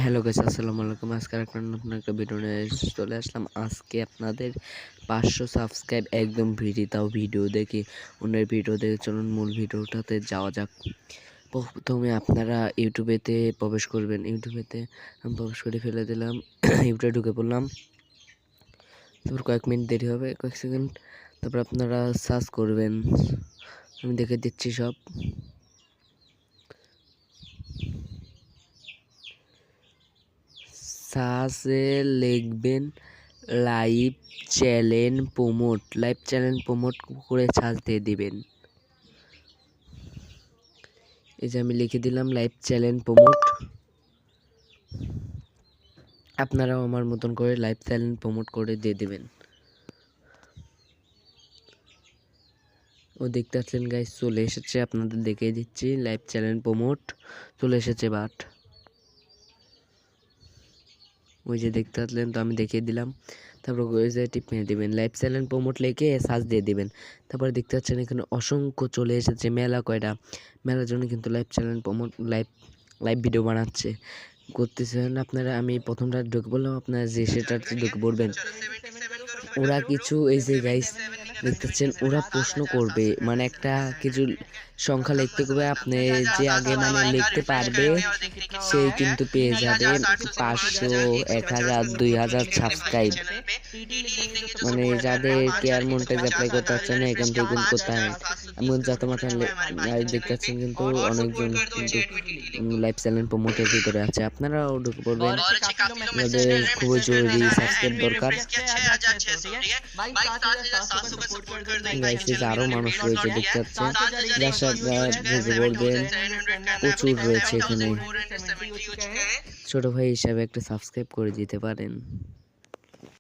Hello guys, আসসালামু আলাইকুম। আজকে একটা নতুন একটা ভিডিও নিয়ে চলে আসলাম। আজকে আপনাদের 500 সাবস্ক্রাইব একদম ফ্রি, তাও ভিডিও দেখে অন্যের ভিডিও দেখে। চলুন মূল ভিডিওটাতে যাওয়া যাক। প্রথমে আপনারা ইউটিউবেতে প্রবেশ করবেন। ইউটিউবেতে আমি প্রবেশ করে ফেলে দিলাম। ইউটিউবে ঢুকে পড়লাম। তারপর কয়েক মিনিট দেরি হবে, কয়েক সেকেন্ড। তারপর আপনারা সার্চ করবেন। আমি দেখে দিচ্ছি সব। সার্চে লিখবেন live channel promote. Live channel promote করে সার্চ দিয়ে দিবেন। এই যে আমি লিখে দিলাম লাইভ চ্যানেল প্রমোট। আপনারাও আমার মতন করে লাইভ চ্যানেল প্রমোট করে দিয়ে দিবেন। ও দেখতে পাচ্ছেন গাইস, চলে এসেছে। আপনাদের দেখিয়ে দিচ্ছি লাইভ চ্যানেল প্রমোট চলে এসেছে। বাট ওই যে দেখতে পাচ্ছেন, তো আমি দেখিয়ে দিলাম। তারপর ওই যে টিপ মেরে দেবেন, লাইভ চ্যানেল প্রমোট লিখে সার্চ দিয়ে দিবেন। তারপরে দেখতে পাচ্ছেন এখানে অসংখ্য চলে এসেছে, মেলা কয়টা। মেলার জন্য কিন্তু live channel promote live video বানাচ্ছে করতেছেন আপনারা। আমি প্রথমটা ঢুকে বললাম, আপনারা যে সেটাতে ঢুকে পড়বেন। ওরা কিছু এই যে গাইস দেখতেছেন, ওরা প্রশ্ন করবে, মানে একটা কিছু সংখ্যা লিখতে করবে। আপনি যে আগে মানে লিখতে পারবে সেই কিন্তু পেয়ে যাবে 500, 1000, 2000 সাবস্ক্রাইব। মানে যাদের কেয়ার মন্টেজ অ্যাপ্লাই করতে পারছে না, এখান থেকে কিন্তু করতে হয়। এমন যত মাথা দেখতে পাচ্ছেন কিন্তু অনেকজন কিন্তু লাইভ চ্যানেল প্রমোটের ভিতরে আছে। আপনারাও ঢুকে পড়বেন, আমাদের খুবই জরুরি সাবস্ক্রাইব দরকার। আরো মানুষ রয়েছে দেখতে পাচ্ছেন, দর্শকরা ঢুকে পড়বেন, প্রচুর রয়েছে এখানে। ছোট ভাই হিসাবে একটা সাবস্ক্রাইব করে দিতে পারেন।